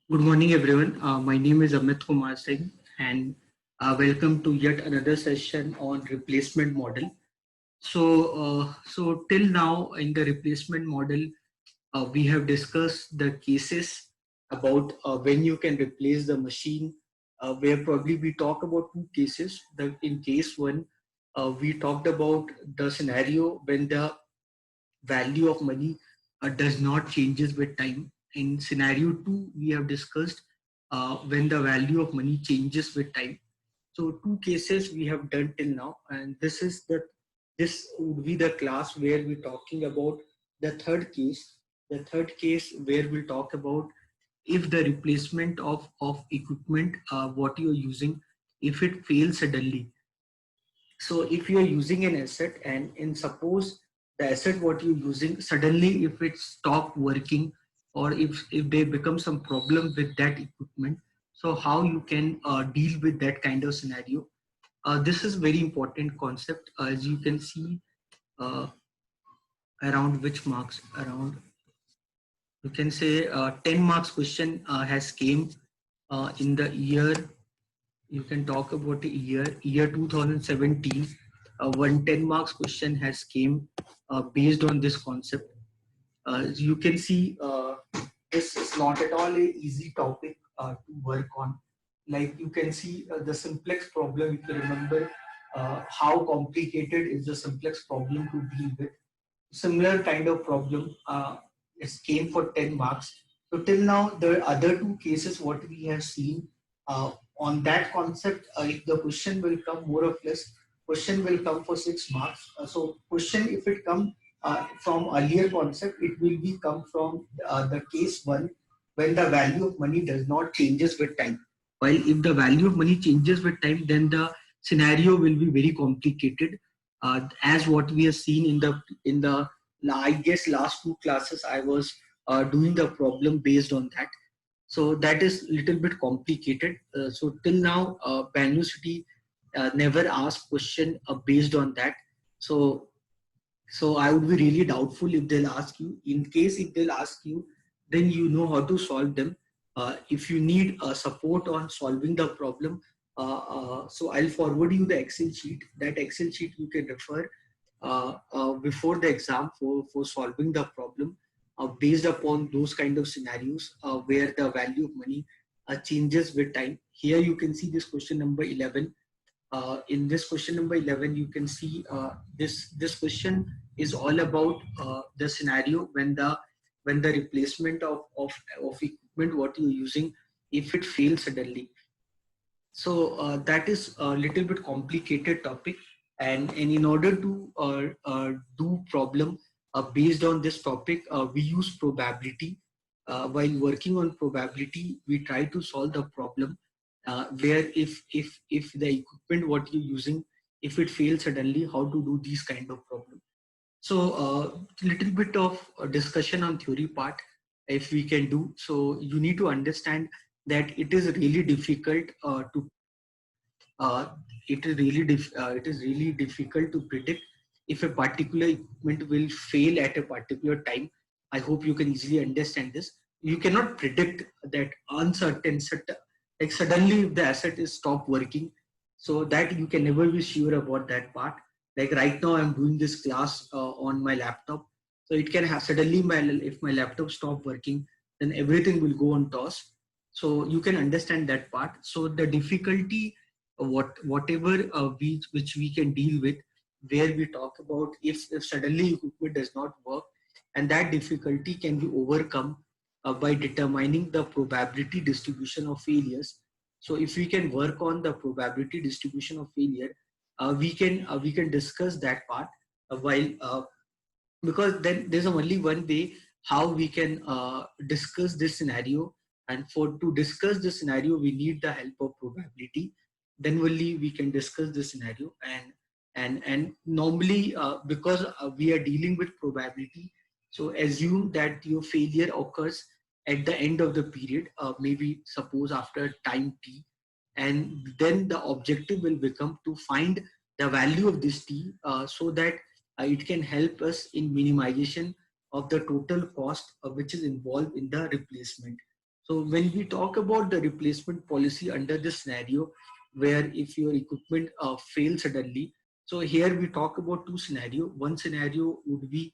Good morning, everyone. My name is Amit Kumar Singh, and welcome to yet another session on replacement model. So till now in the replacement model, we have discussed the cases about when you can replace the machine. Where probably we talk about two cases. In case one, we talked about the scenario when the value of money does not changes with time. In scenario two, we have discussed when the value of money changes with time. So two cases we have done till now, and this would be the class where we're talking about the third case. The third case where we'll talk about if the replacement of equipment what you're using, if it fails suddenly. So if you are using an asset and in suppose the asset what you're using suddenly if it stop working, or if there become some problem with that equipment, so how you can deal with that kind of scenario. This is very important concept, as you can see, uh, around which marks around, you can say, 10 marks question has came in the year. You can talk about the year 2017. One 10 marks question has came based on this concept. As you can see, this is not at all a easy topic to work on. Like you can see the simplex problem, if you remember how complicated is the simplex problem to deal with. Similar kind of problem is came for 10 marks. So till now, the other two cases what we have seen on that concept, if the question will come more or less, question will come for 6 marks. So question if it come from earlier concept, it will be come from the case one when the value of money does not changes with time. While if the value of money changes with time, then the scenario will be very complicated, as what we have seen in the I guess last two classes I was doing the problem based on that. So that is little bit complicated. So till now, Bangalore City never asked question based on that. So so I would be really doubtful if they'll ask you. In case if they'll ask you, then you know how to solve them. If you need support on solving the problem, so I'll forward you the Excel sheet. That Excel sheet you can refer before the exam for solving the problem based upon those kind of scenarios where the value of money changes with time. Here you can see this question number 11. In this question number 11, you can see this question is all about the scenario when the replacement of equipment what you're using, if it fails suddenly. So that is a little bit complicated topic, and in order to do problem based on this topic, we use probability. While working on probability, we try to solve the problem where if the equipment what you're using, if it fails suddenly, how to do these kind of problem. So little bit of discussion on theory part if we can do. So you need to understand that it is really difficult to uh, it is really difficult to predict if a particular equipment will fail at a particular time. I hope you can easily understand this. You cannot predict that like suddenly if the asset is stop working, so that you can never be sure about that part. Like right now I'm doing this class on my laptop, so it can have suddenly if my laptop stop working, then everything will go on toss. So you can understand that part. So the difficulty whatever which we can deal with, where we talk about if suddenly equipment does not work, and that difficulty can be overcome by determining the probability distribution of failures. So if we can work on the probability distribution of failure, we can discuss that part while because then there's only one way how we can discuss this scenario, and for to discuss this scenario we need the help of probability. Then only we can discuss this scenario, and normally because we are dealing with probability, so assume that your failure occurs at the end of the period, maybe suppose after time t, and then the objective will become to find the value of this t, so that it can help us in minimization of the total cost which is involved in the replacement. So when we talk about the replacement policy under this scenario, where if your equipment fails suddenly, so here we talk about two scenario. One scenario would be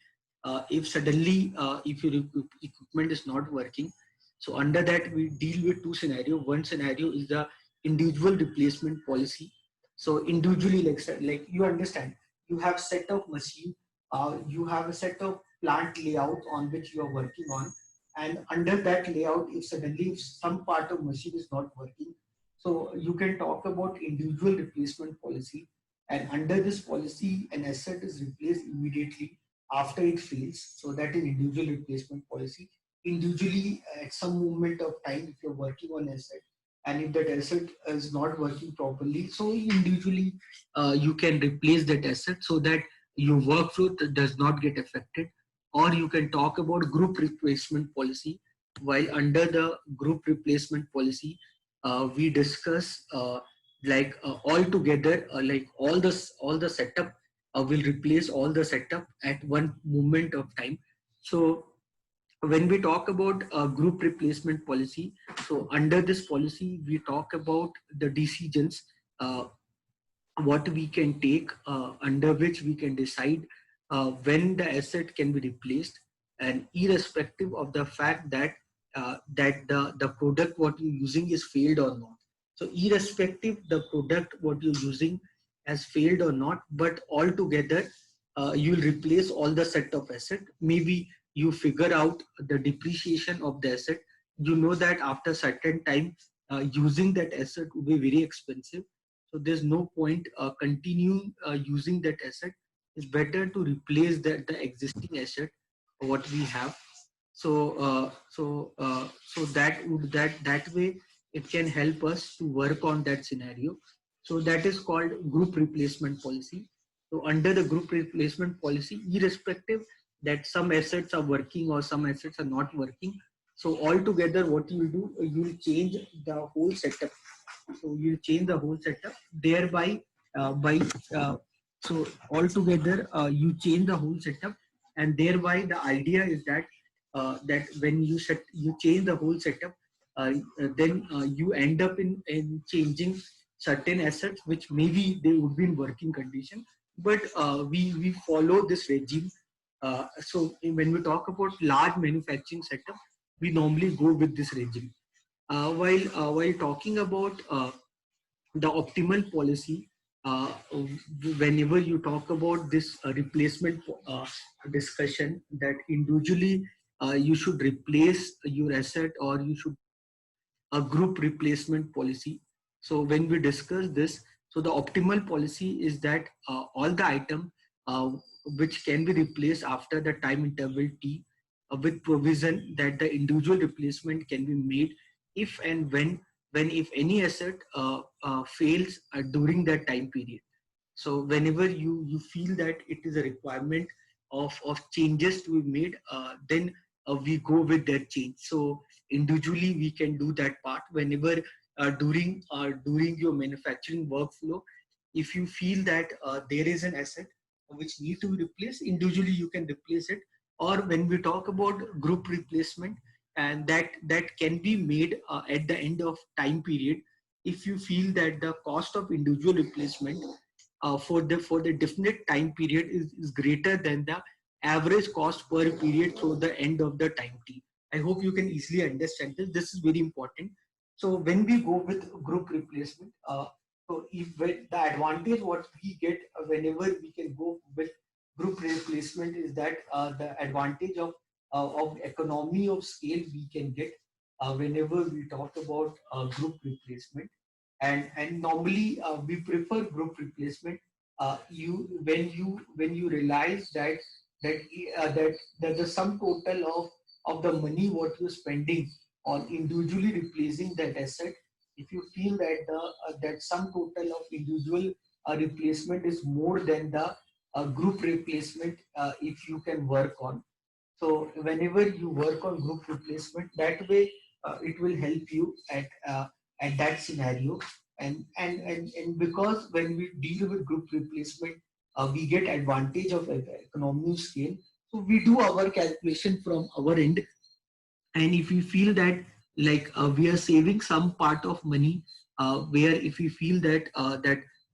if suddenly if your equipment is not working. So under that we deal with two scenario. One scenario is the individual replacement policy. So individually, like you understand, you have set of machine, you have a set of plant layout on which you are working on, and under that layout, if suddenly if some part of machine is not working, so you can talk about individual replacement policy. And under this policy, an asset is replaced immediately after it fails. So that is individual replacement policy. Individually, at some moment of time, if you're working on asset, and if that asset is not working properly, so individually you can replace that asset so that your workflow does not get affected. Or you can talk about group replacement policy. While under the group replacement policy, we discuss all together, like all the setup will replace all the setup at one moment of time. So when we talk about group replacement policy, so under this policy we talk about the decisions uh, what we can take, under which we can decide when the asset can be replaced, and irrespective of the fact that the product what you're using is failed or not. So irrespective the product what you're using has failed or not, but altogether you'll replace all the set of asset. Maybe you figure out the depreciation of the asset. You know that after certain time using that asset will be very expensive, so there's no point continuing using that asset. It's better to replace the existing asset what we have. So that way it can help us to work on that scenario. So that is called group replacement policy. So under the group replacement policy, irrespective that some assets are working or some assets are not working, so altogether what you will do, you will change the whole setup. So you change the whole setup, thereby by so altogether you change the whole setup, and thereby the idea is that that when you change the whole setup, then you end up in changing certain assets which maybe they would be in working condition, but we follow this regime. So when we talk about large manufacturing setup, we normally go with this regime. While talking about the optimal policy, uh, whenever you talk about this replacement discussion, that individually you should replace your asset, or you should a group replacement policy. So when we discuss this, so the optimal policy is that all the item uh, which can be replaced after the time interval t, with provision that the individual replacement can be made if and when if any asset fails during that time period. So whenever you feel that it is a requirement of changes to be made, then we go with that change. So individually we can do that part whenever during your manufacturing workflow, if you feel that there is an asset which need to be replaced, individually you can replace it. Or when we talk about group replacement, and that can be made at the end of time period, if you feel that the cost of individual replacement for the definite time period is greater than the average cost per period through the end of the time t. I hope you can easily understand this. This is very important. So when we go with group replacement, so if the advantage what we get whenever we can go with group replacement is that the advantage of economy of scale we can get whenever we talk about group replacement. And normally we prefer group replacement. You when you realize that that the sum total of the money what you're spending on individually replacing that asset, if you feel that that sum total of individual replacement is more than the group replacement, if you can work on. So whenever you work on group replacement, that way it will help you at that scenario. And because when we deal with group replacement, we get advantage of economy of scale. So we do our calculation from our end, and if we feel that like we are saving some part of money, where if we feel that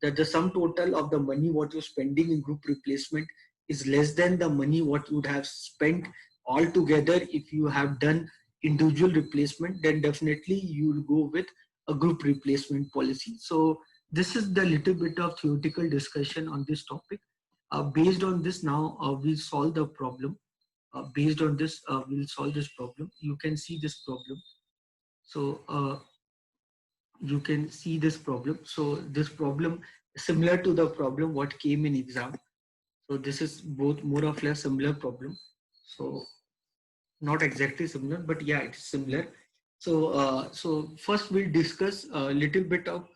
that the sum total of the money what you're spending in group replacement is less than the money what you would have spent altogether if you have done individual replacement, then definitely you will go with a group replacement policy. So this is the little bit of theoretical discussion on this topic. Based on this, now we'll solve the problem. Based on this, we'll solve this problem. You can see this problem. So you can see this problem. So this problem is similar to the problem what came in exam. So this is both more or less similar problem. So not exactly similar, but yeah, it's similar. So so first we'll discuss a little bit of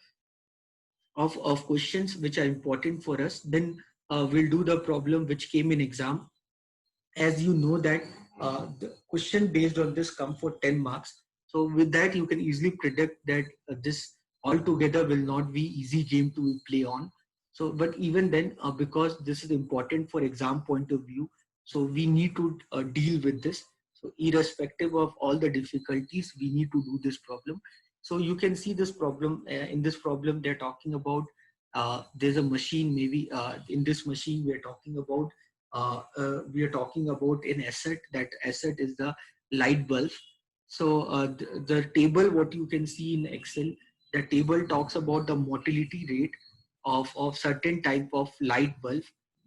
questions which are important for us. Then we'll do the problem which came in exam. As you know that the question based on this come for 10 marks. So with that you can easily predict that this altogether will not be easy game to play on. So but even then, because this is important for exam point of view, so we need to deal with this. So irrespective of all the difficulties, we need to do this problem. So you can see this problem. In this problem they're talking about there's a machine. Maybe in this machine we are talking about an asset. That asset is the light bulb. So the table what you can see in Excel, the table talks about the motility rate of certain type of light bulb.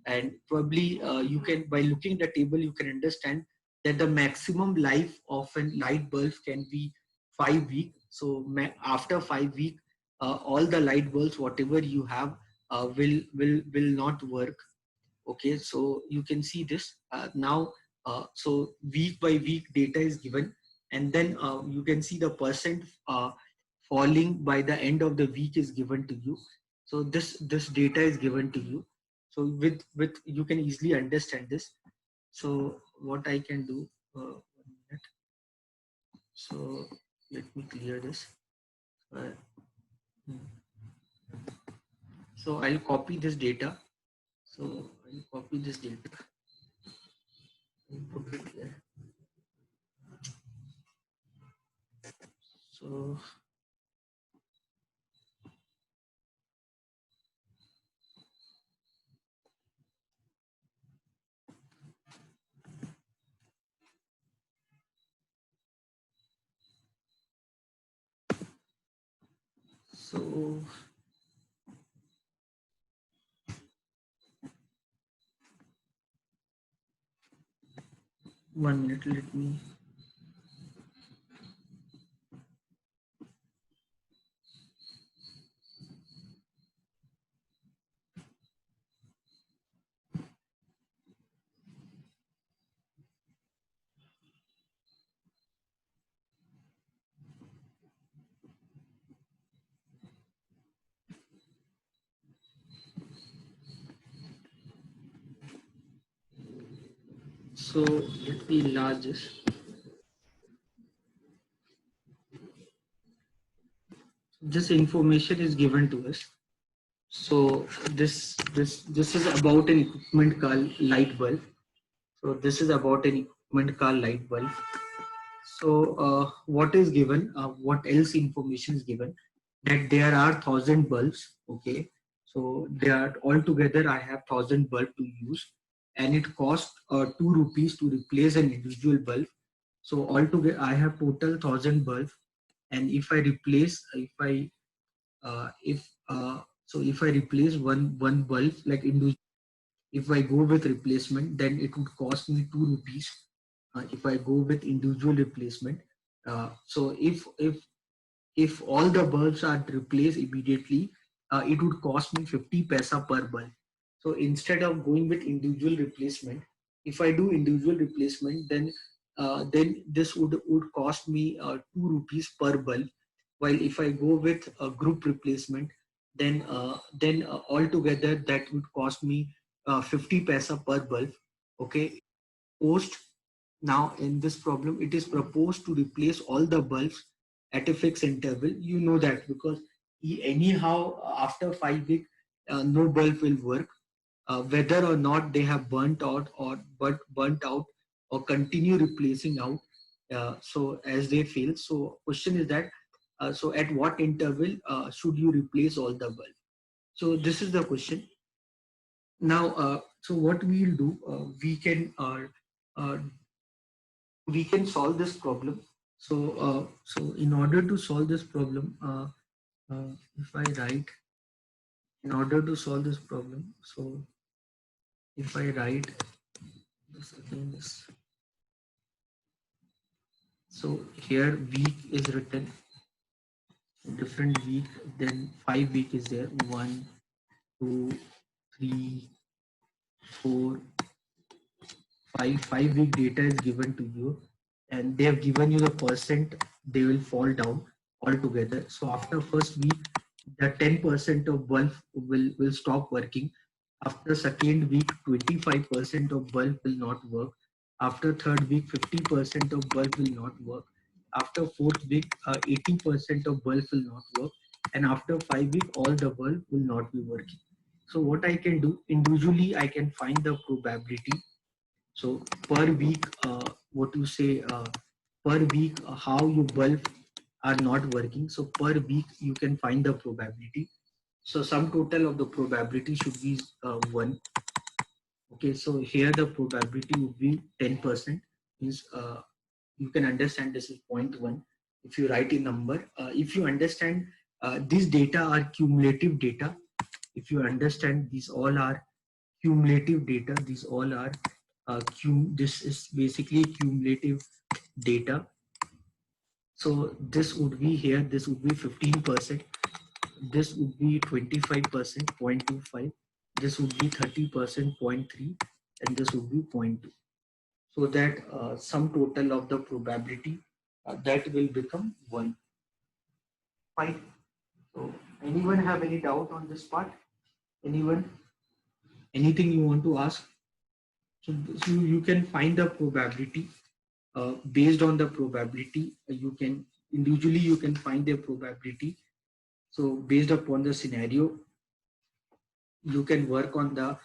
And probably you can, by looking at the table, you can understand that the maximum life of a light bulb can be 5 weeks. So after 5 weeks, all the light bulbs whatever you have will not work. Okay, so you can see this now. So week by week data is given, and then you can see the percent falling by the end of the week is given to you. So this data is given to you. So with you can easily understand this. So what I can do, 1 minute. So let me clear this. uh, hmm. So I'll copy this data. So I'll copy this data and put it here. So so 1 minute, let me. So let me enlarge this. This information is given to us. So this is about an equipment called light bulb. So this is about an equipment called light bulb. So what is given? What else information is given? That there are 1,000 bulbs. Okay. So they are altogether. I have 1,000 bulb to use, and it costs 2 rupees to replace an individual bulb. So altogether, I have total 1,000 bulb, and if I replace, if so if I replace one bulb like individual, if I go with replacement, then it would cost me 2 rupees. If I go with individual replacement, so if all the bulbs are replaced immediately, it would cost me 50 paisa per bulb. So instead of going with individual replacement, if I do individual replacement, then this would cost me 2 rupees per bulb. While if I go with a group replacement, then altogether that would cost me 50 paisa per bulb. Okay, post now in this problem, it is proposed to replace all the bulbs at a fixed interval. You know that because anyhow after 5 weeks, no bulb will work, whether or not they have burnt out or continue replacing out. So as they fail, so question is that so at what interval should you replace all the bulb? So this is the question. Now, so what we'll do, uh, we can solve this problem. So, so in order to solve this problem, if I write, in order to solve this problem, so if I write, again this, so here week is written, different week, then 5 week is there, 1, 2, 3, 4, 5 week data is given to you, and they have given you the percent they will fall down altogether. So after first week, the 10% of bulb will stop working. After second week, 25% of bulb will not work. After third week, 50% of bulb will not work. After fourth week, 80% of bulb will not work. And after 5 week, all the bulb will not be working. So what I can do, individually, I can find the probability. So per week, what you say, per week, how your bulb are not working. So per week, you can find the probability. So sum total of the probability should be 1. Okay, so here the probability would be 10%. Means you can understand this is 0.1. If you write a number, if you understand these data are cumulative data. If you understand these all are cumulative data, these all are this is basically cumulative data. So this would be here, this would be 15%, this would be 25%, 0.25, this would be 30%, 0.3, and this would be 0.2. So that sum total of the probability that will become 1. Fine. So anyone have any doubt on this part? Anyone? Anything you want to ask? So you can find the probability based on the probability. You can individually you can find the probability. So based upon the scenario, you can work on the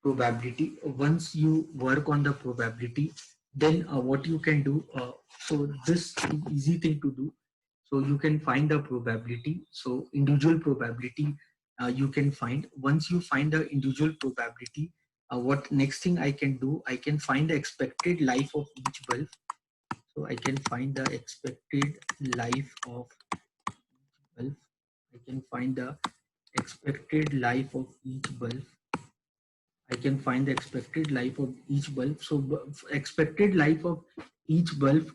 probability. Once you work on the probability, then what you can do, so this is easy thing to do. So you can find the probability. So individual probability you can find. Once you find the individual probability, what next thing I can do, I can find the expected life of each bulb. So I can find the expected life of bulb. I can find the expected life of each bulb. I can find the expected life of each bulb. So expected life of each bulb,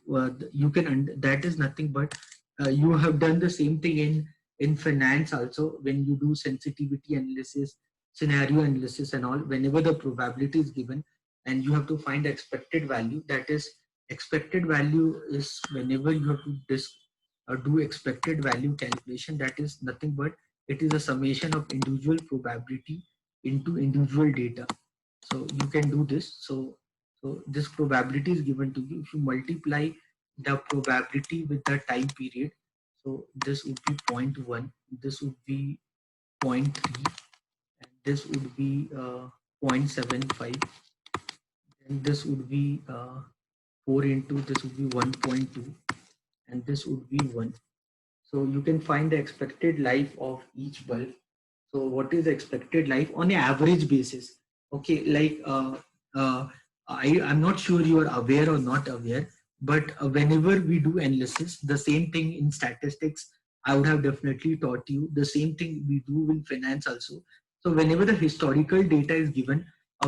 you can, that is nothing but you have done the same thing in finance also. When you do sensitivity analysis, scenario analysis and all, whenever the probability is given and you have to find the expected value, that is expected value is whenever you have to do expected value calculation, that is nothing but it is a summation of individual probability into individual data. So you can do this. So this probability is given to you. If you multiply the probability with the time period, so this would be 0.1, this would be 0.3, and this would be 0.75, and this would be 4 into this would be 1.2, and this would be 1. So you can find the expected life of each bulb. So what is the expected life on an average basis? Okay, like I'm not sure you are aware or not aware, but whenever we do analysis, the same thing in statistics, I would have definitely taught you. The same thing we do in finance also. So whenever the historical data is given,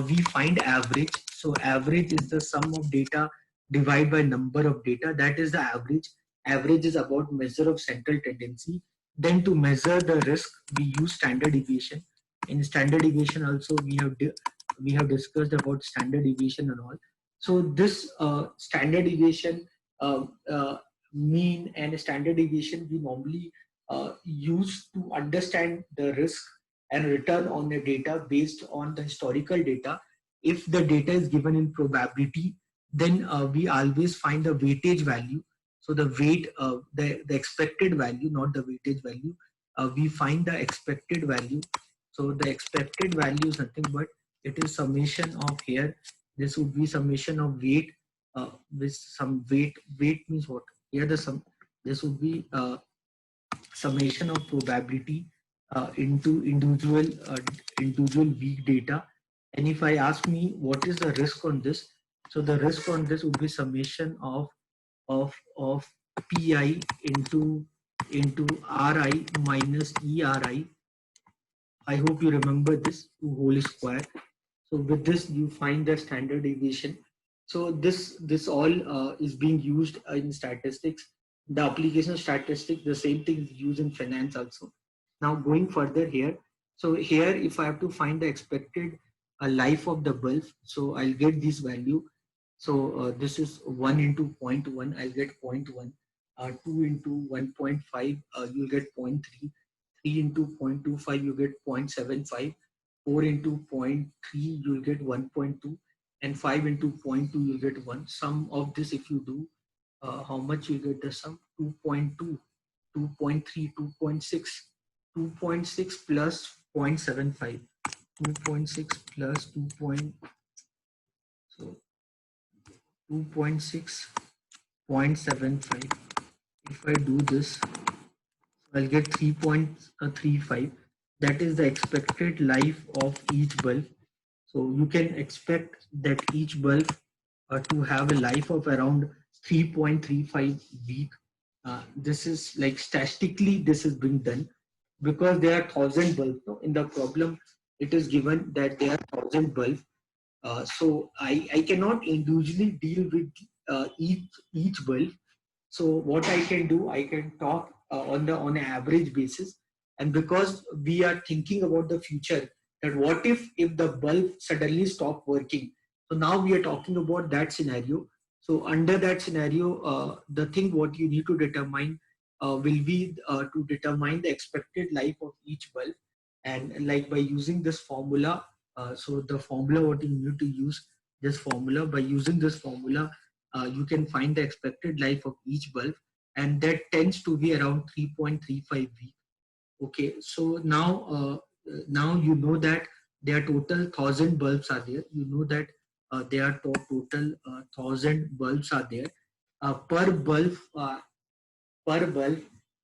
we find average. So average is the sum of data divided by number of data. That is the average. Average is about measure of central tendency. Then to measure the risk, we use standard deviation. In standard deviation also we have discussed about standard deviation and all. So this standard deviation, uh, uh, mean and standard deviation we normally use to understand the risk and return on the data based on the historical data. If the data is given in probability, then we always find the weightage value. So the weight, the expected value, not the weightage value. We find the expected value. So the expected value is nothing but it is summation of here. This would be summation of weight with some weight. Weight means what? Here the sum, this would be summation of probability into individual weak data. And if I ask me what is the risk on this, so the risk on this would be summation of pi into ri minus eri. I hope you remember this, 2 whole square. So with this, you find the standard deviation. So this all is being used in statistics. The application of statistics, the same thing is used in finance also. Now going further here, so here if I have to find the expected life of the bulb, so I'll get this value. So this is 1 into zero point 0.1, I'll get 0.1. 2 into 1.5, you'll get 0.3. 3 into 0.25, you get 0.75. 4 into zero point 0.3, you'll get 1.2. And 5 into zero point 0.2, you'll get 1. Sum of this, if you do, how much you get the sum? 2.2, 2.3, 2.6. 2.6 plus 0.75. 2.6 plus 2. So 2.6.75. If I do this, I'll get 3.35. That is the expected life of each bulb. So you can expect that each bulb to have a life of around 3.35 week. This is like statistically this is being done because there are 1,000 bulbs. No? In the problem, it is given that there are 1,000 bulbs. So I cannot individually deal with each bulb. So what I can do, I can talk on an average basis. And because we are thinking about the future, that what if the bulb suddenly stop working? So now we are talking about that scenario. So under that scenario, the thing what you need to determine will be to determine the expected life of each bulb. And like by using this formula, so the formula what you need to use, this formula, by using this formula, you can find the expected life of each bulb, and that tends to be around 3.35 week. Okay, so now you know that there are total 1,000 bulbs are there. You know that there are total 1,000 bulbs are there. Per bulb,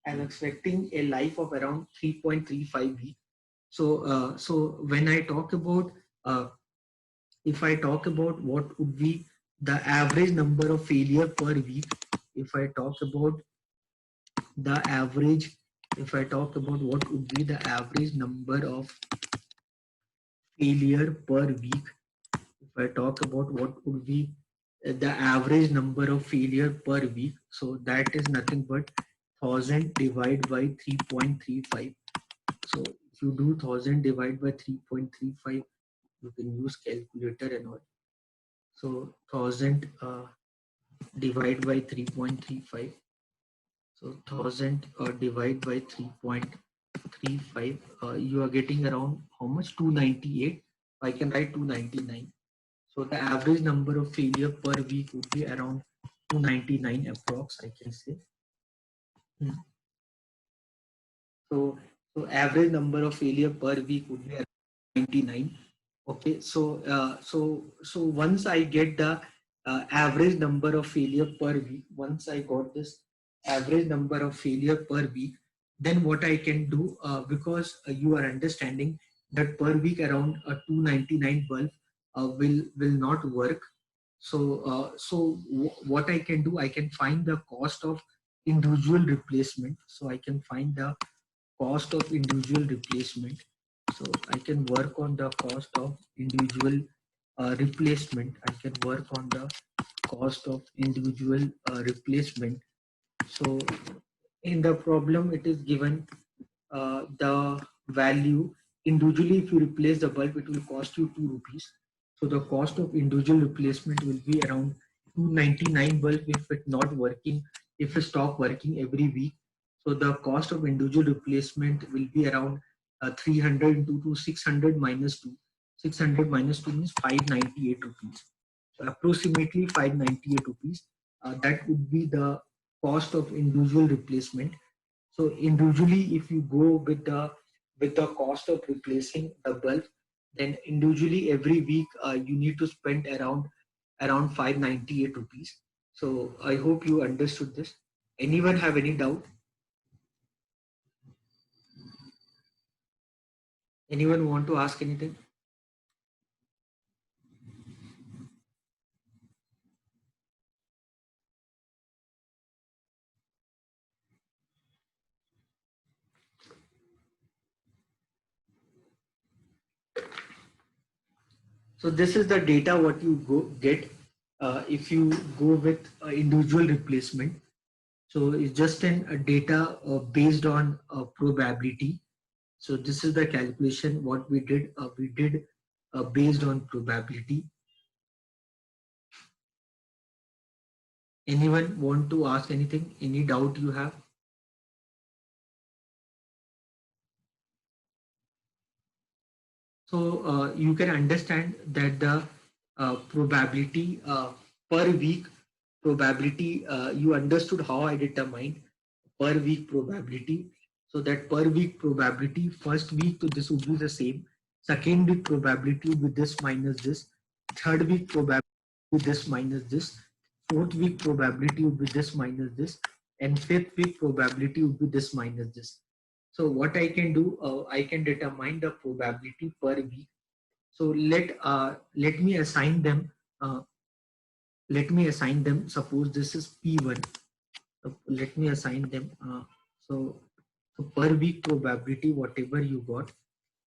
I'm expecting a life of around 3.35 week. So when I talk about if I talk about what would be the average number of failure per week, if I talk about the average, if I talk about what would be the average number of failure per week, if I talk about what would be the average number of failure per week, so that is nothing but 1,000 divided by 3.35. So if you do 1,000 divided by 3.35, you can use calculator and all. So 1,000 divide by 3.35. So 1,000 divide by 3.35. You are getting around how much? 298. I can write 299. So the average number of failure per week would be around 299 approx, I can say. So average number of failure per week would be around 99. Okay, so once I get the average number of failure per week, once I got this average number of failure per week, then what I can do, because you are understanding that per week around 299 bulb will not work. So what I can do, I can find the cost of individual replacement. So I can find the cost of individual replacement. So I can work on the cost of individual replacement. I can work on the cost of individual replacement. So in the problem, it is given the value individually. If you replace the bulb, it will cost you 2 rupees. So the cost of individual replacement will be around 299 bulb if it not working, if it stop working every week. So the cost of individual replacement will be around 300 into 600 minus 2. 600 minus 2 means 598 rupees. So approximately 598 rupees. That would be the cost of individual replacement. So individually, if you go with the cost of replacing the bulb, then individually every week you need to spend around around 598 rupees. So I hope you understood this. Anyone have any doubt? Anyone want to ask anything? So this is the data what you get if you go with individual replacement. So it's just a data based on probability. So this is the calculation what we did. We did based on probability. Anyone want to ask anything? Any doubt you have? So you can understand that the probability per week probability, you understood how I determined per week probability. So that per week probability, first week to this would be the same, second week probability with this minus this, third week probability with this minus this, fourth week probability would be this minus this, and fifth week probability would be this minus this. So what I can do, I can determine the probability per week. So let me assign them. Let me assign them. Suppose this is P1. So let me assign them. So per week probability, whatever you got.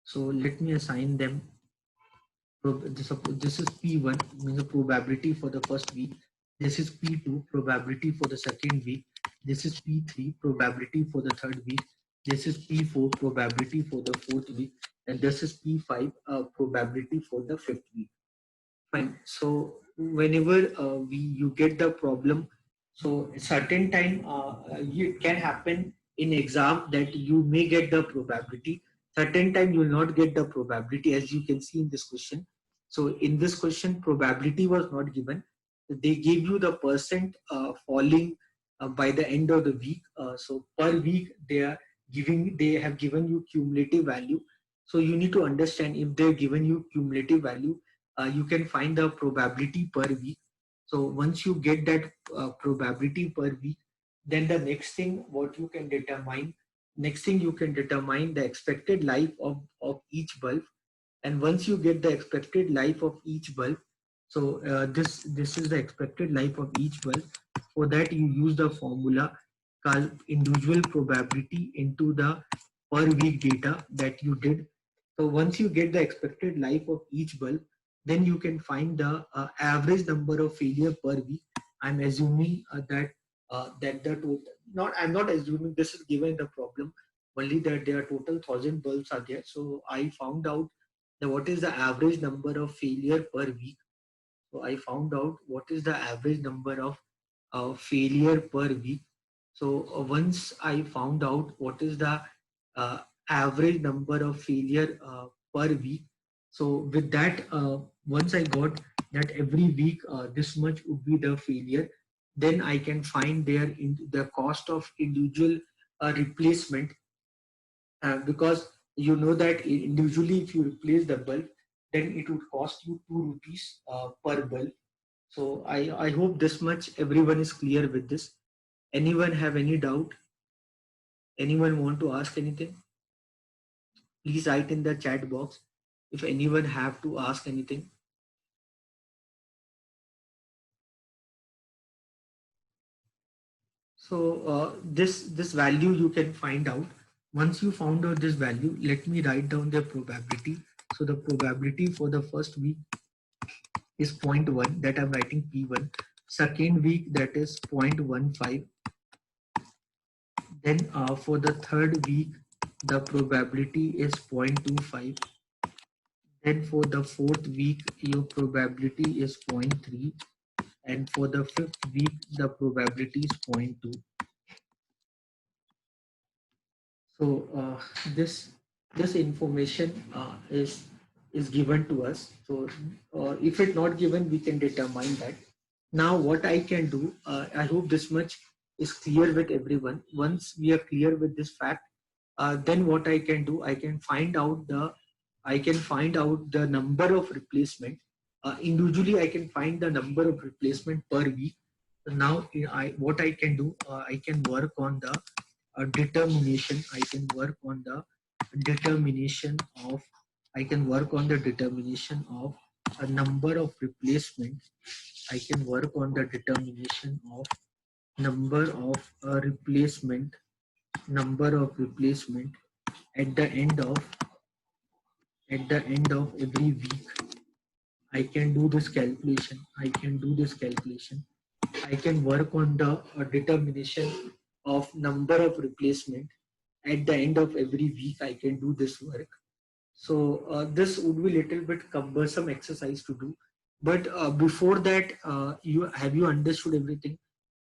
So let me assign them. This is P1, means the probability for the first week. This is P2, probability for the second week. This is P3, probability for the third week. This is P4, probability for the fourth week. And this is P5, probability for the fifth week. Fine. So whenever you get the problem, so certain time it can happen in exam that you may get the probability. Certain time you will not get the probability, as you can see in this question. So in this question, probability was not given. They gave you the percent falling by the end of the week. So per week they have given you cumulative value. So you need to understand, if they're given you cumulative value, you can find the probability per week. So once you get that probability per week, then the next thing what you can determine, next thing you can determine the expected life of each bulb. And once you get the expected life of each bulb, so this is the expected life of each bulb. For that you use the formula called individual probability into the per week data that you did. So once you get the expected life of each bulb, then you can find the average number of failure per week. I'm assuming that the total, not I'm not assuming, this is given the problem only, that there are total 1,000 bulbs are there. So I found out that what is the average number of failure per week. So I found out what is the average number of failure per week. So once I found out what is the uh, average number of failure per week, so with that, once I got that every week this much would be the failure, then I can find the cost of individual replacement, because you know that individually if you replace the bulb, then it would cost you 2 rupees per bulb. So I hope this much everyone is clear with this. Anyone have any doubt? Anyone want to ask anything? Please write in the chat box if anyone have to ask anything. So this value you can find out. Once you found out this value, let me write down the probability. So the probability for the first week is 0.1, that I'm writing P1. Second week, that is 0.15. Then for the third week, the probability is 0.25. Then for the fourth week, your probability is 0.3. And for the fifth week, the probability is 0.2. So this information is given to us. So if it not given, we can determine that. Now what I can do, I hope this much is clear with everyone. Once we are clear with this fact, then what I can do, I can find out the number of replacement Individually, I can find the number of replacement per week. So now, what I can do, I can work on the determination. I can work on the determination of. I can work on the determination of a number of replacement. I can work on the determination of number of replacement. Number of replacement at the end of every week. I can do this calculation. I can do this calculation. I can work on the determination of number of replacement at the end of every week. I can do this work. So this would be little bit cumbersome exercise to do. But before that, you understood everything?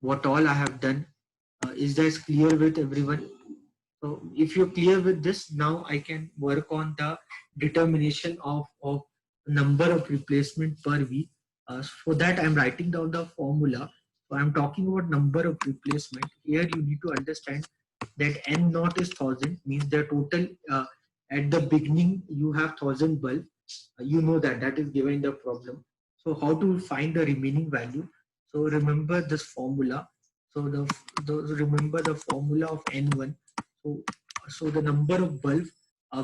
What all I have done? Is that clear with everyone? So if you're clear with this, now I can work on the determination of number of replacement per week. For that, I'm writing down the formula. So I'm talking about number of replacement. Here you need to understand that n naught is 1000, means the total at the beginning you have 1000 bulb. You know that is given in the problem. So how to find the remaining value? So remember this formula. So remember the formula of n1. So, so the number of bulbs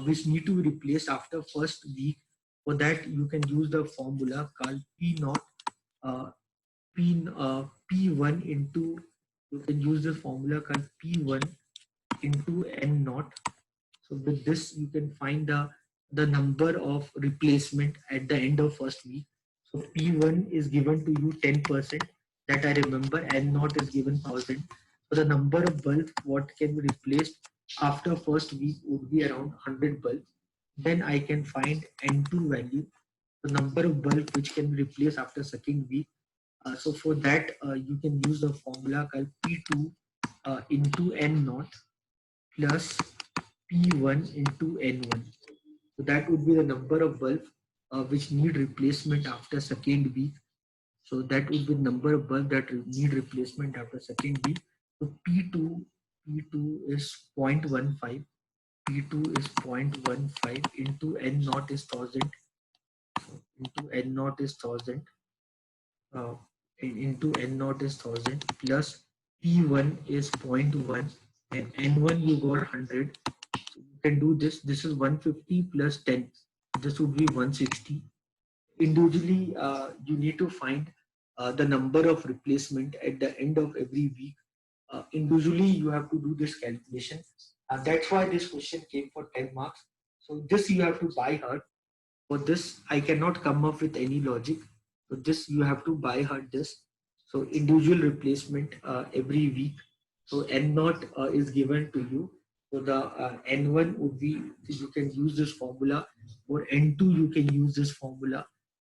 which need to be replaced after first week. For that, you can use the formula called P naught, uh, P1 into. You can use the formula called P1 into N naught. So with this, you can find the number of replacement at the end of first week. So P1 is given to you 10%. That I remember. N naught is given 1000. So the number of bulbs what can be replaced after first week would be around 100 bulbs. Then I can find N2 value, the number of bulbs which can be replaced after second week. So for that, you can use the formula called P2 into N naught plus P1 into N1. So that would be the number of bulbs which need replacement after second week. So that would be the number of bulbs that need replacement after second week. So P2 is 0.15. P2 is 0.15 into N naught is 1000. So into N naught is 1000. Uh, into N naught is 1000 plus P1 is 0.1 and N1 you got 100. So you can do this. This is 150 plus 10. This would be 160. Individually, you need to find the number of replacement at the end of every week. Individually, you have to do this calculation. That's why this question came for 10 marks. So this you have to by heart. For this, I cannot come up with any logic. So this you have to by heart this. So individual replacement every week. So N naught is given to you. So the N1 would be, you can use this formula. For N2, you can use this formula.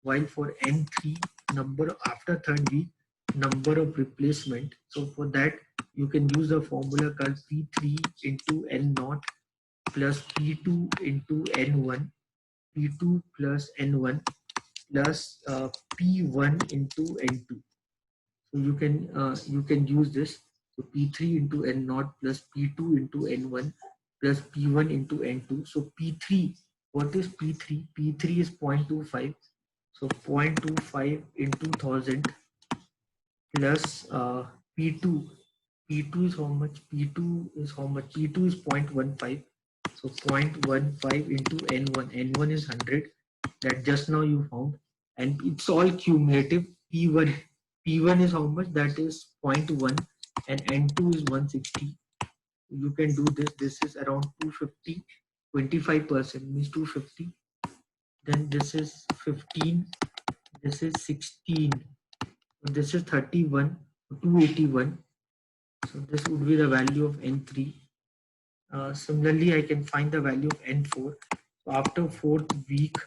While for N3, number after third week, number of replacement. So for that, you can use the formula called P3 into N naught plus P2 into N1. P2 plus N1 plus P1 into N2. So you can use this. So P3 into N naught plus P2 into N1 plus P1 into N2. So P3, what is P3? P3 is 0.25. So 0.25 into 1000 plus P2. P2 is how much? P2 is how much? P2 is 0.15. So 0.15 into N1. N1 is 100. That just now you found. And it's all cumulative. P1. P1 is how much? That is 0.1. And N2 is 160. You can do this. This is around 250. 25% means 250. Then this is 15. This is 16. This is 31. 281. So this would be the value of N3. Similarly, I can find the value of N4. So after fourth week,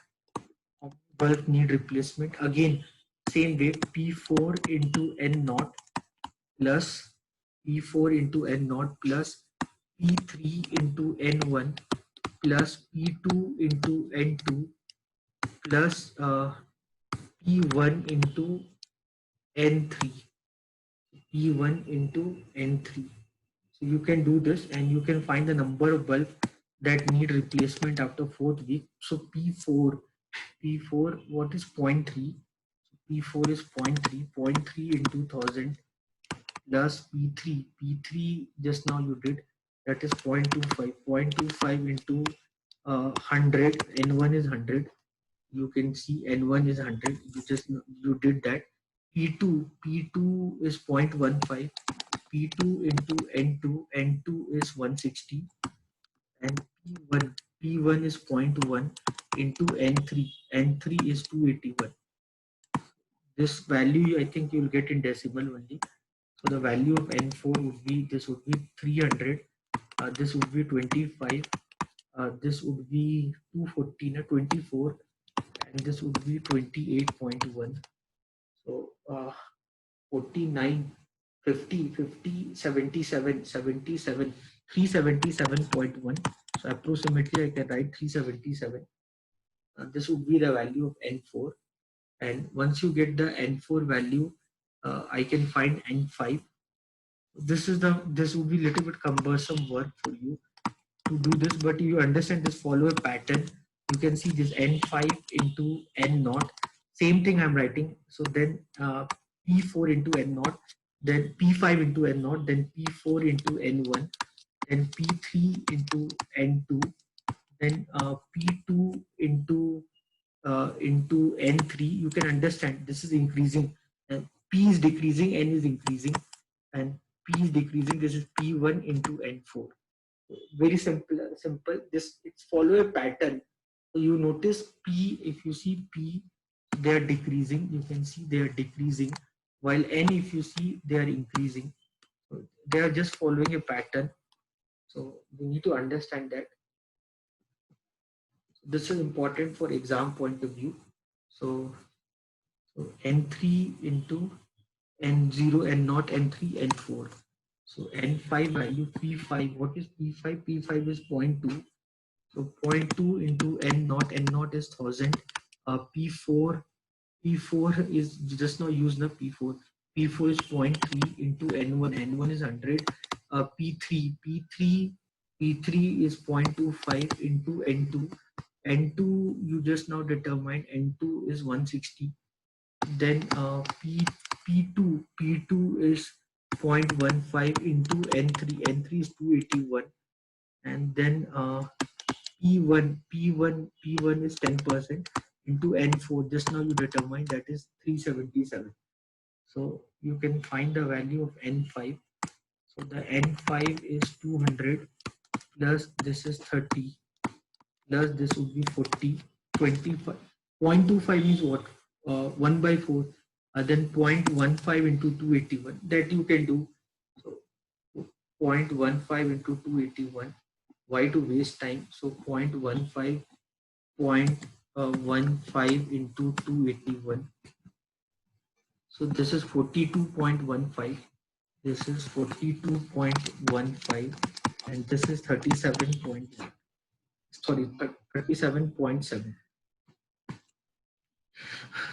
bulb need replacement. Again, same way, P4 into N naught plus P4 into N naught plus P3 into N1 plus P2 into N2 plus P1 into N3. P1 into N3. So you can do this and you can find the number of bulbs that need replacement after fourth week. So P4, what is 0.3? P4 is 0.3, 0.3 into 1000 plus P3 just now you did, that is 0.25, 0.25 into 100, N1 is 100, you can see N1 is 100, you did that. P2 is 0.15, P2 into N2 is 160, and P1 is 0.1 into N3 is 281. This value I think you'll get in decimal only. So the value of N4 would be, this would be 300, this would be 25, this would be 214, 24, and this would be 28.1. So 49, 50, 50, 77, 77, 377.1. So approximately I can write 377. This would be the value of N4. And once you get the N4 value, I can find N5. This would be a little bit cumbersome work for you to do this, but you understand this, follow a pattern. You can see this N5 into N0. Same thing I'm writing. So then P4 into N0, then P5 into N0, then P4 into N1, then P3 into N2, then P2 into N3. You can understand this is increasing. P is decreasing, N is increasing, and P is decreasing. This is P1 into N4. Very simple. This, it's follow a pattern. So you notice P, if you see P, they are decreasing. You can see they are decreasing, while N, if you see, they are increasing. So they are just following a pattern. So we need to understand that. This is important for exam point of view. So N3 into N0, N0, N3, N4. So N5 value, P5. What is P5? P5 is 0.2. So 0.2 into N0, N0 is 1000. P4 is just now use the P4. P4 is 0.3 into N1, N1 is 100. P3 is 0.25 into N2. N2 you just now determined, N2 is 160. Then P2 is 0.15 into N3 is 281, and then P1 is 10% into N4, just now you determined, that is 377. So you can find the value of N5. So the N5 is 200 plus this is 30 plus this would be 40, 25. 0.25 means what? 1 by 4. Then 0.15 into 281. That you can do. So 0.15 into 281. Why to waste time? So 0.15, 0.15 into 281. So this is 42.15. This is 42.15, and this is 37.7.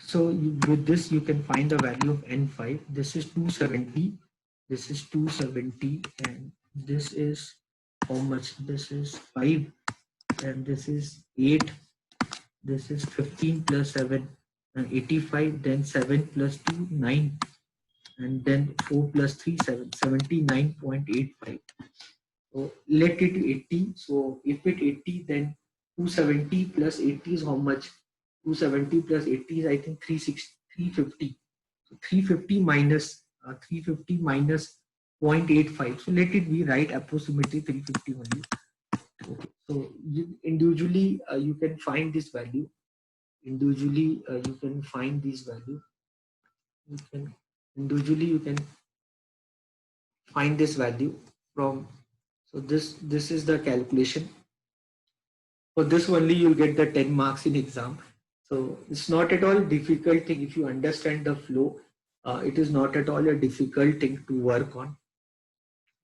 So with this you can find the value of N5. This is 270. This is 270, and this is how much? This is 5, and this is 8. This is 15 plus 7, 85. Then 7 plus 2, 9, and then 4 plus 3, 7, 79.85. So let it 80. So if it 80, then 270 plus 80 is how much? 270 plus 80 is I think 350. So 350 minus 0.85. So let it be right approximately 350 only. Okay. So individually you can find this value. Individually you can find this value. You can find this value from. So this is the calculation. For this only you'll get the 10 marks in exam. So it's not at all difficult thing if you understand the flow. It is not at all a difficult thing to work on.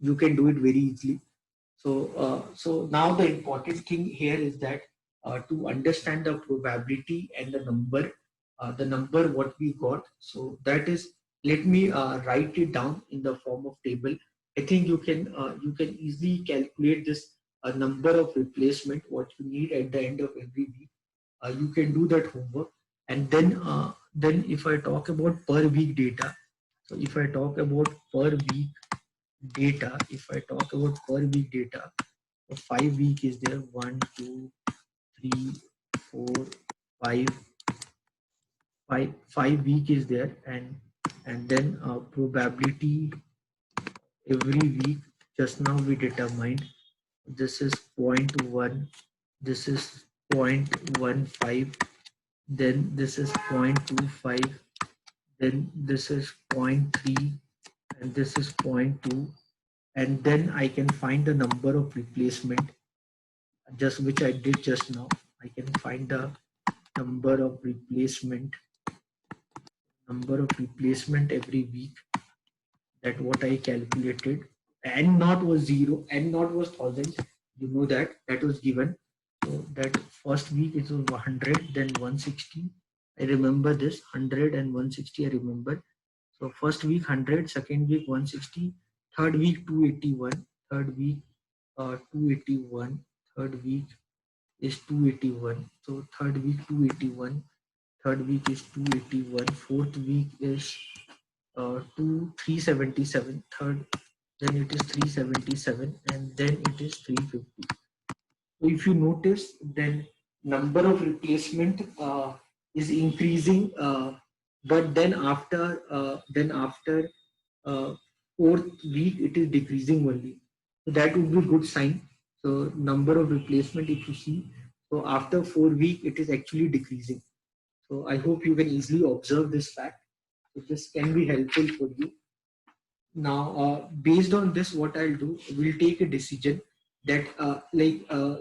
You can do it very easily. So now the important thing here is that to understand the probability and the number what we got. So that is, let me write it down in the form of table. I think you can easily calculate this number of replacement what you need at the end of every week. You can do that homework, and then then if I talk about per week data, so if I talk about per week data, if I talk about per week data, so 5 week is there, 1, 2, 3, 4, 5, 5 week is there, and then probability every week. Just now we determined this is 0.1, this is 0.15, then this is 0.25, then this is zero point 0.3, and this is 0.2, and then I can find the number of replacement, just which I did just now. I can find the number of replacement every week, that what I calculated. N naught was 0, N naught was 1000, you know that was given. So that first week it was 100, then 160. I remember this 100 and 160. I remember. So first week 100, second week 160, third week 281, third week 281, third week is 281. So third week 281, third week is 281, fourth week is 377, third, then it is 377, and then it is 350. So if you notice, then number of replacement is increasing, but then after uh, fourth week it is decreasing only. So that would be a good sign. So number of replacement, if you see, so after 4 week it is actually decreasing. So I hope you can easily observe this fact. So this can be helpful for you. Now, based on this, what I'll do, we'll take a decision that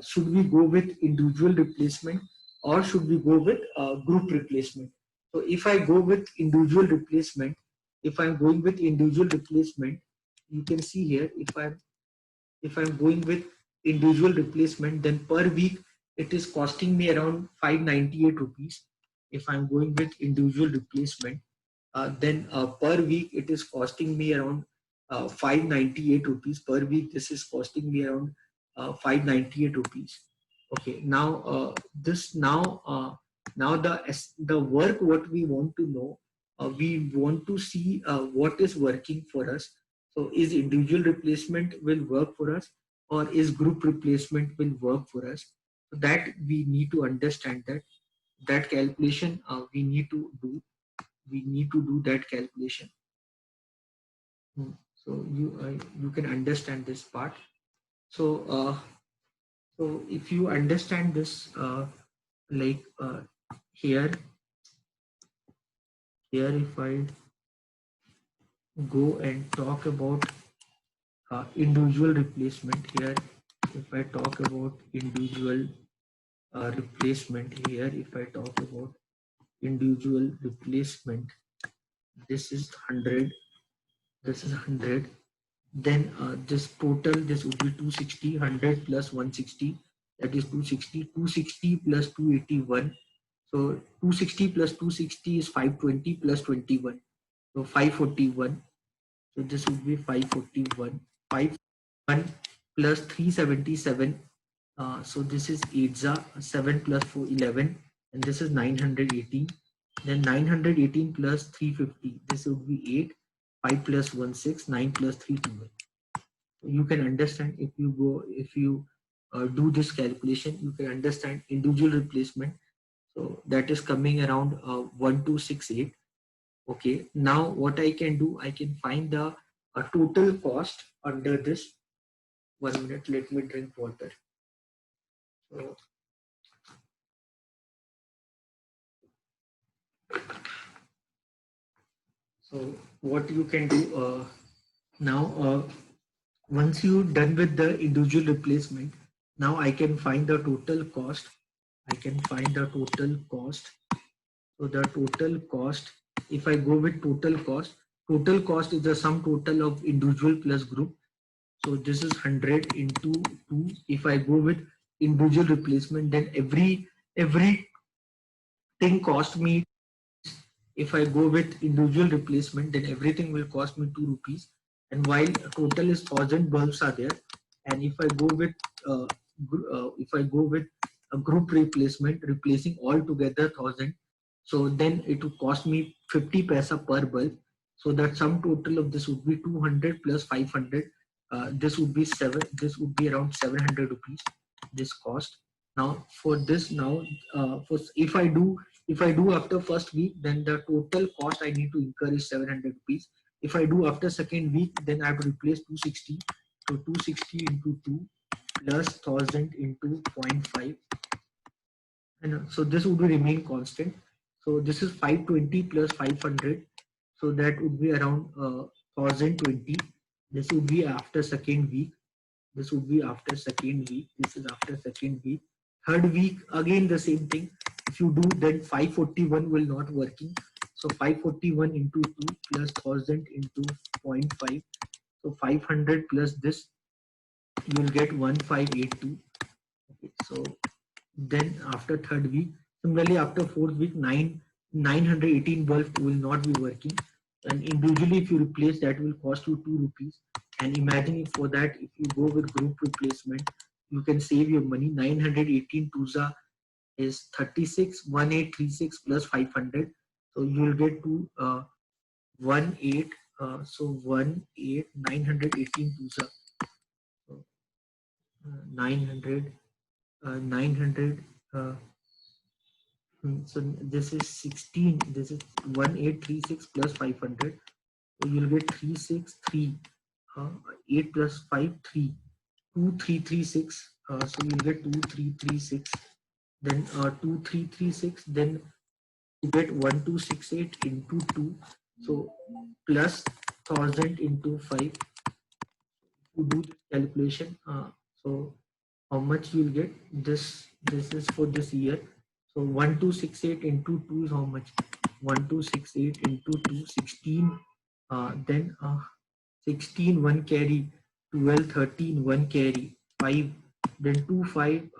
should we go with individual replacement or should we go with group replacement. So if I go with individual replacement, if I'm going with individual replacement, you can see here, if I'm going with individual replacement, then per week it is costing me around 598 rupees. If I'm going with individual replacement, then per week it is costing me around 598 rupees per week. This is costing me around 598 rupees. Okay, now now the work, what we want to know, we want to see what is working for us. So is individual replacement will work for us, or is group replacement will work for us? So that we need to understand that calculation we need to do that calculation. So you can understand this part. So so if you understand this, like here if I go and talk about individual replacement here, if I talk about individual replacement here, if I talk about individual replacement, this is 100, this is 100, then this total, this would be 260, 100 plus 160, that is 260, 260 plus 281. So 260 plus 260 is 520 plus 21, so 541. So this would be 541, 541 plus 377. So this is 8 7 plus 4 11, and this is 918. Then 918 plus 350, this would be 8, 5 plus 1 6, 9 plus 3 12. You can understand, if you do this calculation, you can understand individual replacement. So that is coming around 1268. Okay, now what I can do, I can find the total cost under this. 1 minute, let me drink water. So, so what you can do now, once you're done with the individual replacement, now I can find the total cost. I can find the total cost. So the total cost, if I go with total cost is the sum total of individual plus group. So this is 100 into 2. If I go with individual replacement, then everything cost me. If I go with individual replacement, then everything will cost me 2 rupees. And while total is 1000 bulbs are there, and if I go with if I go with a group replacement, replacing all together 1000, So then it would cost me 50 paisa per bulb. So that sum total of this would be 200 plus 500. This would be this would be around 700 rupees, this cost. Now for this, for if I do after first week, then the total cost I need to incur is 700 rupees. If I do after second week, then I have to replace 260. So 260 into 2 plus 1000 into zero point 0.5, and so this would remain constant. So this is 520 plus 500, so that would be around 1020. This would be after second week. This would be after second week. This is after second week. Third week, again the same thing. If you do, then 541 will not working. So 541 into 2 plus 1000 into zero point 0.5. So 500 plus this, you will get 1582. Okay, so then after third week, similarly after fourth week, 918 bulb will not be working, and individually if you replace, that will cost you 2 rupees. And imagine if for that, if you go with group replacement, you can save your money. 918 tuza is 36, 1836 plus 500, so you will get to 18, so 18 918 tuza, so 900 900 so this is 16, this is 1836 plus 500, so you'll get 363, 8 plus 5 3, 2336, so you'll get 2336, then 2336, then you get 1268 into 2, so plus 1000 into 5. To do this calculation, so how much you'll get, this is for this year. So 1268 into 2 is how much? 1268 into 2, 16, then 16 1 carry, 12 13 1 carry, 5, then 2 5,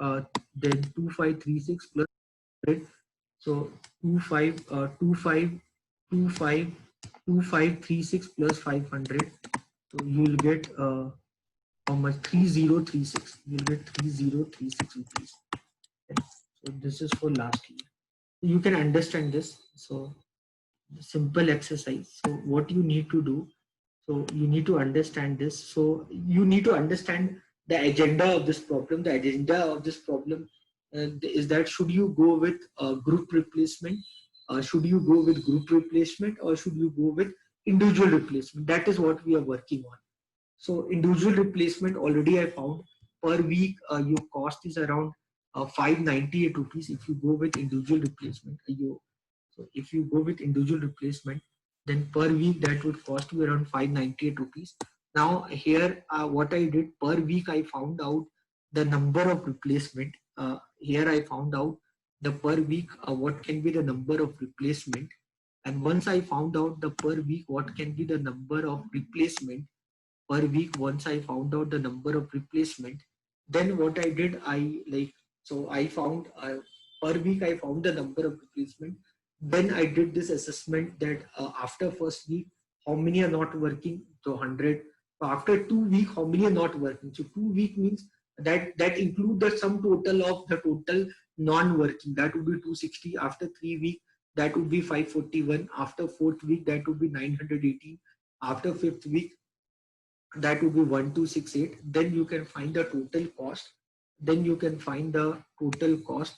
then 2536 plus 100. So 25 25 25 2536 plus 500, so you will get how much? 3036. You'll get 3036 rupees. Okay. So this is for last year. You can understand this. So simple exercise. So what you need to do, so you need to understand this. So you need to understand the agenda of this problem. The agenda of this problem is that should you go with group replacement, should you go with group replacement, or should you go with individual replacement? That is what we are working on. So individual replacement, already I found per week your cost is around 598 rupees if you go with individual replacement. So if you go with individual replacement, then per week that would cost you around 598 rupees. Now here what I did, per week I found out the number of replacement. Here I found out the per week what can be the number of replacement, and once I found out the per week what can be the number of replacement per week, once I found out the number of replacement, then what I did, so I found per week I found the number of replacement. Then I did this assessment that after first week, how many are not working? So 100. So after 2 week, how many are not working? So 2 week means that include the sum total of the total non-working. That would be 260. After 3 week, that would be 541. After fourth week, that would be 918. After fifth week, that would be 1268. Then you can find the total cost. Then you can find the total cost.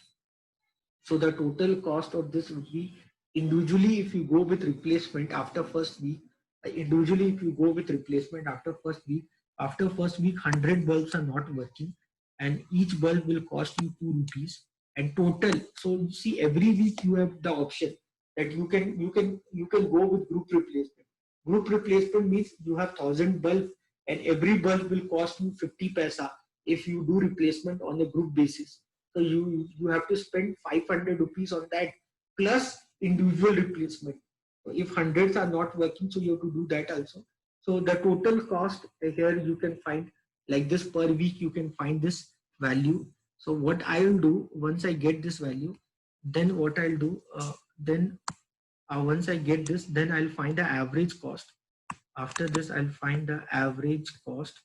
So the total cost of this would be, individually if you go with replacement after first week, individually if you go with replacement after first week 100 bulbs are not working, and each bulb will cost you 2 rupees, and total. So you see, every week you have the option that you can go with group replacement. Group replacement means you have 1000 bulbs, and every bulb will cost you 50 paisa if you do replacement on a group basis. So you have to spend 500 rupees on that plus individual replacement. So if hundreds are not working, so you have to do that also. So the total cost here you can find like this per week. You can find this value. So what I will do, once I get this value, then what I'll do, then once I get this, then I'll find the average cost. After this, I'll find the average cost.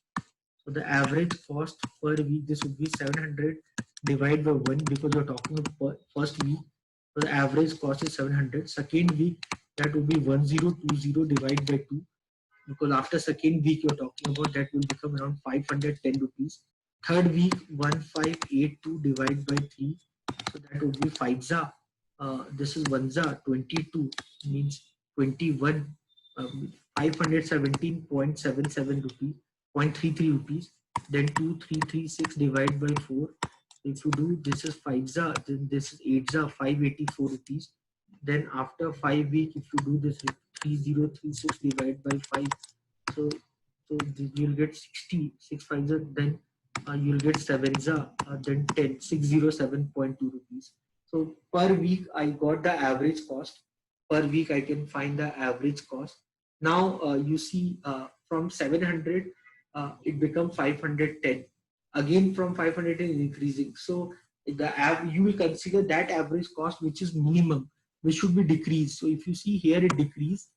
So the average cost per week, this would be 700 divided by 1, because you're talking about first week. So the average cost is 700. Second week, that will be 1020 divided by 2, because after second week you're talking about, that will become around 510 rupees. Third week, 1582 divided by 3, so that would be 5 za. This is 1 za, 22 means 21, 517.77 rupees, 0.33 rupees. Then 2336 divided by 4. If you do, this is 5 za, then this is 8 za, 584 rupees. Then after 5 week, if you do this 3036 divided by 5, so you'll get 60, 6 5 za, then you'll get 7 za, then 10, 607.2 rupees. So per week I got the average cost. Per week I can find the average cost. Now you see, from 700 it become 510. Again from 510 increasing. So you will consider that average cost which is minimum, which should be decreased. So if you see here it decrease,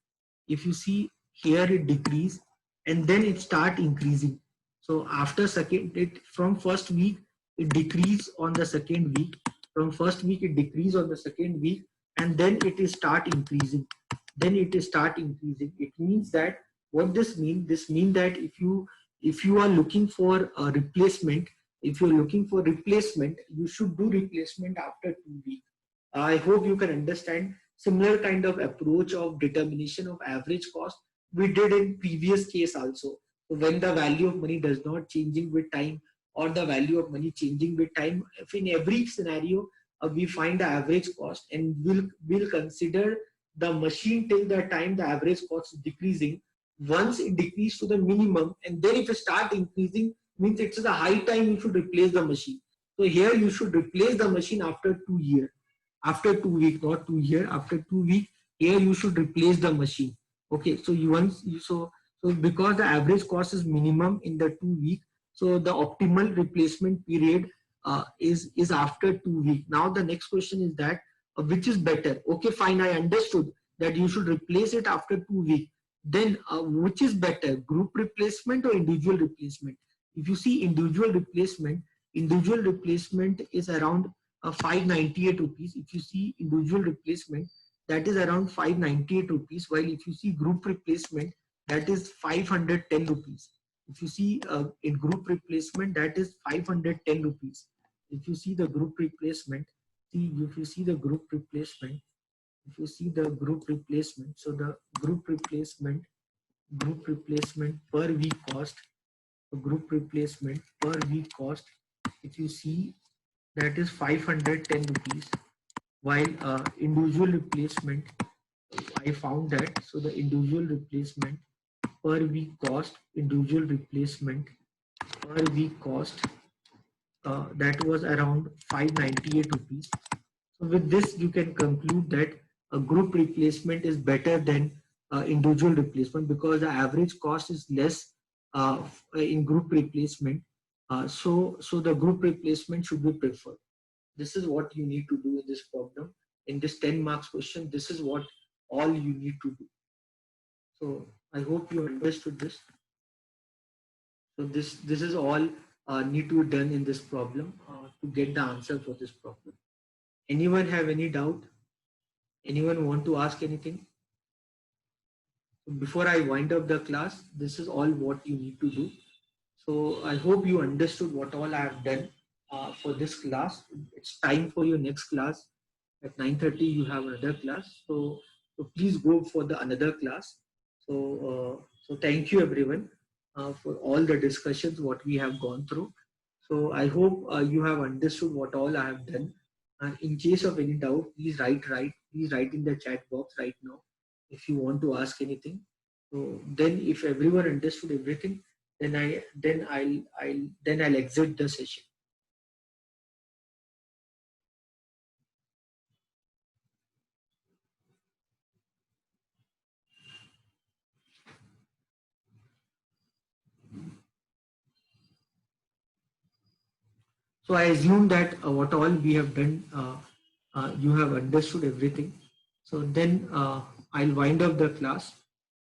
if you see here it decrease, and then it start increasing. So after second, it from first week it decrease on the second week, from first week it decrease on the second week, and then it is start increasing, then it is start increasing. It means that, what this mean, this mean that if you are looking for a replacement, if you're looking for replacement, you should do replacement after 2 weeks. I hope you can understand. Similar kind of approach of determination of average cost we did in previous case also. So when the value of money does not changing with time, or the value of money changing with time, if in every scenario we find the average cost, and we'll consider the machine till the time the average cost is decreasing. Once it decreases to the minimum, and then if it start increasing, means it's the high time you should replace the machine. So here you should replace the machine after 2 years, after 2 weeks, not 2 years, after 2 weeks, here you should replace the machine. Okay, so so because the average cost is minimum in the 2 week, so the optimal replacement period is after 2 weeks. Now the next question is that, which is better? Okay, fine, I understood that you should replace it after 2 weeks. Then which is better, group replacement or individual replacement? If you see individual replacement is around 598 rupees. If you see individual replacement, that is around 598 rupees, while if you see group replacement, that is 510 rupees. If you see in group replacement, that is 510 rupees. If you see the group replacement, if you see the group replacement, if you see the group replacement, so the group replacement per week cost, group replacement per week cost, if you see, that is 510 rupees, while individual replacement, I found that, so the individual replacement per week cost, individual replacement per week cost, that was around 598 rupees. So with this you can conclude that a group replacement is better than individual replacement, because the average cost is less in group replacement. So the group replacement should be preferred. This is what you need to do in this problem. In this 10 marks question, this is what all you need to do. So I hope you understood this. So this is all need to be done in this problem to get the answer for this problem. Anyone have any doubt? Anyone want to ask anything? Before I wind up the class, this is all what you need to do. So I hope you understood what all I have done for this class. It's time for your next class. At 9:30 you have another class. So please go for the another class. So thank you everyone for all the discussions what we have gone through. So I hope you have understood what all I have done. And in case of any doubt, please write in the chat box right now if you want to ask anything. So then if everyone understood everything, then I'll exit the session. So I assume that what all we have done, you have understood everything. So then I'll wind up the class.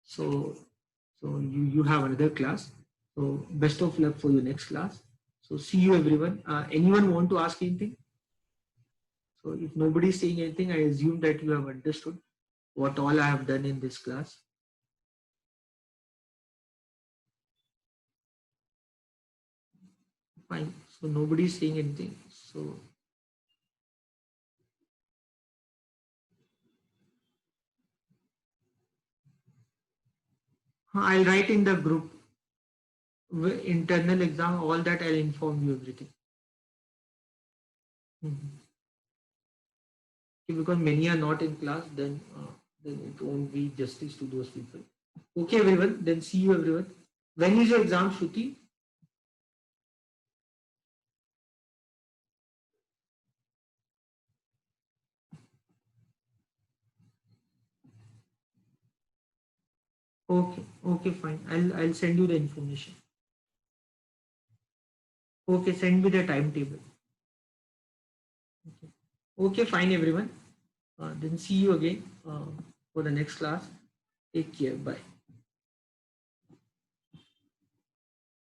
So you have another class. So best of luck for your next class. So see you everyone. Anyone want to ask anything? So if nobody is saying anything, I assume that you have understood what all I have done in this class. Fine. So nobody is saying anything. So I'll write in the group internal exam, all that I'll inform you everything. Mhm. Because many are not in class, then it won't be justice to those people. Okay, everyone. Then see you, everyone. When is your exam, Shruti? Okay, okay, fine. I'll send you the information. Okay, send me the timetable. Okay, okay, fine, everyone. Then see you again for the next class. Take care. Bye.